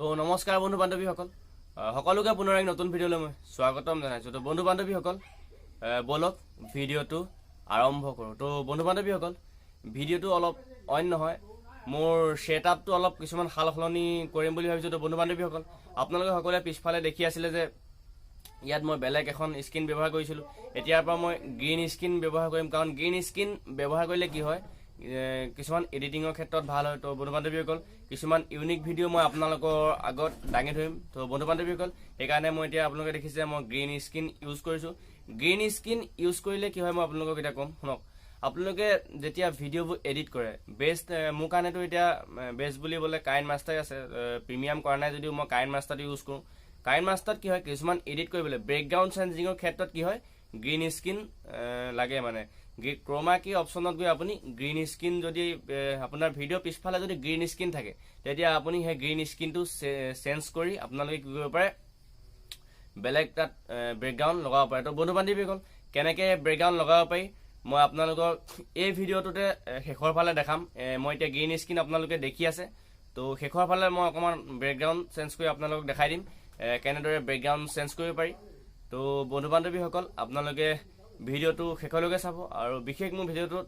তো নমস্কাৰ বন্ধু বান্ধৱীসকল, সকলোকে পুনৰ এক নতুন ভিডিঅ'লৈ মই স্বাগতম জনাইছোঁ। তো বন্ধু বান্ধৱীসকল, বলক ভিডিঅ'টো আৰম্ভ কৰোঁ। তো বন্ধু বান্ধৱীসকল, ভিডিঅ'টো অলপ অইন নহয়, মোৰ ছেটআপটো অলপ কিছুমান সাল সলনি কৰিম বুলি ভাবিছোঁ। তো বন্ধু বান্ধৱীসকল, আপোনালোকে সকলোৱে পিছফালে দেখি আছিলে যে ইয়াত মই বেলেগ এখন স্ক্ৰীন ব্যৱহাৰ কৰিছিলোঁ। এতিয়াৰ পৰা মই গ্ৰীণ স্ক্ৰীন ব্যৱহাৰ কৰিম, কাৰণ গ্ৰীণ স্ক্ৰীন ব্যৱহাৰ কৰিলে কি হয়, কিছুমান এডিটিঙৰ ক্ষেত্ৰত ভাল হয়। তো বন্ধু বান্ধৱীসকল, কিছুমান ইউনিক ভিডিঅ' মই আপোনালোকৰ আগত দাঙি ধৰিম। তো বন্ধু বান্ধৱীসকল, সেইকাৰণে মই এতিয়া আপোনালোকে দেখিছে মই গ্ৰীণ স্ক্ৰীন ইউজ কৰিছোঁ। গ্ৰীণ স্ক্ৰীন ইউজ কৰিলে কি হয় মই আপোনালোকক এতিয়া ক'ম, শুনক। আপোনালোকে যেতিয়া ভিডিঅ'বোৰ এডিট কৰে, বেষ্ট মোৰ কাৰণেতো এতিয়া বেষ্ট বুলিবলৈ কাইন মাষ্টাৰ আছে। প্ৰিমিয়াম কৰা নাই যদিও মই কাইন মাষ্টাৰটো ইউজ কৰোঁ। কাইন মাষ্টাৰত কি হয়, কিছুমান এডিট কৰিবলৈ বেকগ্ৰাউণ্ড চেঞ্জিঙৰ ক্ষেত্ৰত কি হয়, গ্ৰীণ স্ক্ৰীন লাগে। মানে ক্ৰমা কি অপশ্যনত গৈ আপুনি গ্ৰীণ স্ক্ৰীন যদি আপোনাৰ ভিডিঅ' পিছফালে যদি গ্ৰীণ স্ক্ৰীন থাকে, তেতিয়া আপুনি সেই গ্ৰীণ স্ক্ৰীনটো চেঞ্জ কৰি আপোনালোকে কি কৰিব পাৰে, বেলেগ তাত বেকগ্ৰাউণ্ড লগাব পাৰে। তো বন্ধু বান্ধৱীসকল, কেনেকৈ বেকগ্ৰাউণ্ড লগাব পাৰি মই আপোনালোকক এই ভিডিঅ'টোতে শেষৰ ফালে দেখাম। মই এতিয়া গ্ৰীণ স্ক্ৰীন আপোনালোকে দেখি আছে, তো শেষৰ ফালে মই অকণমান বেকগ্ৰাউণ্ড চেঞ্জ কৰি আপোনালোকক দেখাই দিম কেনেদৰে বেকগ্ৰাউণ্ড চেঞ্জ কৰিব পাৰি। তো বন্ধু বান্ধৱীসকল, আপোনালোকে ভিডিঅ'টো শেষলৈকে চাব। আৰু বিশেষ মোৰ ভিডিঅ'টোত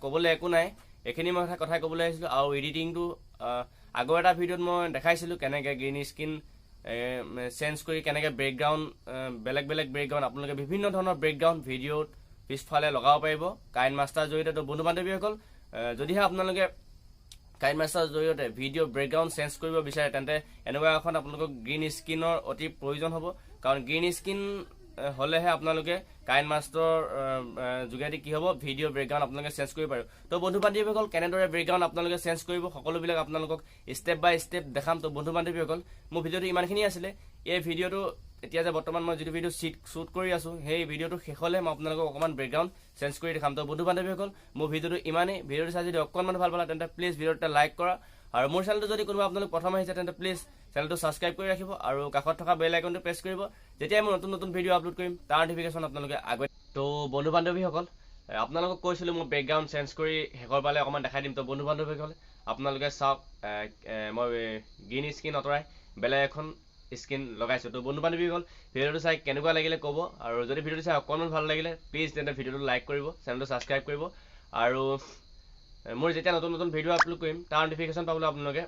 ক'বলৈ একো নাই, এইখিনি মই কথাই ক'বলৈ আহিছিলোঁ। আৰু এডিটিংটো আগৰ এটা ভিডিঅ'ত মই দেখাইছিলোঁ কেনেকৈ গ্ৰীণ স্ক্ৰীন চেঞ্জ কৰি কেনেকৈ বেকগ্ৰাউণ্ড বেলেগ বেলেগ বেকগ্ৰাউণ্ড আপোনালোকে বিভিন্ন ধৰণৰ বেকগ্ৰাউণ্ড ভিডিঅ'ত পিছফালে লগাব পাৰিব কাইন মাষ্টাৰৰ জৰিয়তে। তো বন্ধু বান্ধৱীসকল, যদিহে আপোনালোকে কাইন মাষ্টাৰৰ জৰিয়তে ভিডিঅ' বেকগ্ৰাউণ্ড চেঞ্জ কৰিব বিচাৰে, তেন্তে এনেকুৱা এখন আপোনালোকক গ্ৰীণ স্ক্ৰীনৰ অতি প্ৰয়োজন হ'ব। কাৰণ গ্ৰীণ স্ক্ৰীন হ'লেহে আপোনালোকে কাইন মাষ্টাৰৰ যোগেদি কি হ'ব, ভিডিঅ' বেকগ্ৰাউণ্ড আপোনালোকে চেঞ্জ কৰিব পাৰিব। তো বন্ধু বান্ধৱীসকল, কেনেদৰে বেকগ্ৰাউণ্ড আপোনালোকে চেঞ্জ কৰিব সকলোবিলাক আপোনালোকক ষ্টেপ বাই ষ্টেপ দেখাম। তো বন্ধু বান্ধৱীসকল, মোৰ ভিডিঅ'টো ইমানখিনি আছিলে। এই ভিডিঅ'টো এতিয়া যে বৰ্তমান মই যিটো ভিডিঅ' শ্বুট কৰি আছোঁ, সেই ভিডিঅ'টো শেষলৈ মই আপোনালোকক অকণমান বেকগ্ৰাউণ্ড চেঞ্জ কৰি দেখাম। তো বন্ধু বান্ধৱীসকল, মোৰ ভিডিঅ'টো ইমানেই। ভিডিঅ'টো চাই যদি অকণমান ভাল পালা, তেন্তে প্লিজ ভিডিঅ'টো লাইক কৰা। আৰু মোৰ চেনেলটো যদি কোনোবা আপোনালোক প্ৰথম আহিছে, তেন্তে প্লিজ চেনেলটো ছাবস্ক্ৰাইব কৰি ৰাখিব আৰু কাষত থকা বেল আইকনটো প্ৰেছ কৰিব। যেতিয়াই মই নতুন নতুন ভিডিঅ' আপলোড কৰিম, তাৰ নটিফিকেশ্যন আপোনালোকে আগুৱাই। তো বন্ধু বান্ধৱীসকল, আপোনালোকক কৈছিলোঁ মই বেকগ্ৰাউণ্ড চেঞ্জ কৰি শেষৰ পালে অকণমান দেখাই দিম। তো বন্ধু বান্ধৱীসকল, আপোনালোকে চাওক, মই গ্ৰীণ স্ক্ৰীন আঁতৰাই বেলেগ এখন স্ক্ৰীন লগাইছোঁ। তো বন্ধু বান্ধৱীসকল, ভিডিঅ'টো চাই কেনেকুৱা লাগিলে ক'ব। আৰু যদি ভিডিঅ'টো চাই অকণমান ভাল লাগিলে, প্লিজ তেন্তে ভিডিঅ'টো লাইক কৰিব, চেনেলটো ছাবস্ক্ৰাইব কৰিব। আৰু মোৰ যেতিয়া নতুন নতুন ভিডিঅ' আপলোড কৰিম, তাৰ নটিফিকেশ্যন পাবলৈ আপোনালোকে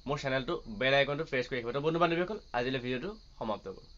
মোৰ চেনেলটো বেল আইকনটো প্ৰেছ কৰি ৰাখিব। তো বন্ধু বান্ধৱীসকল, আজিলৈ ভিডিঅ'টো সমাপ্ত কৰোঁ।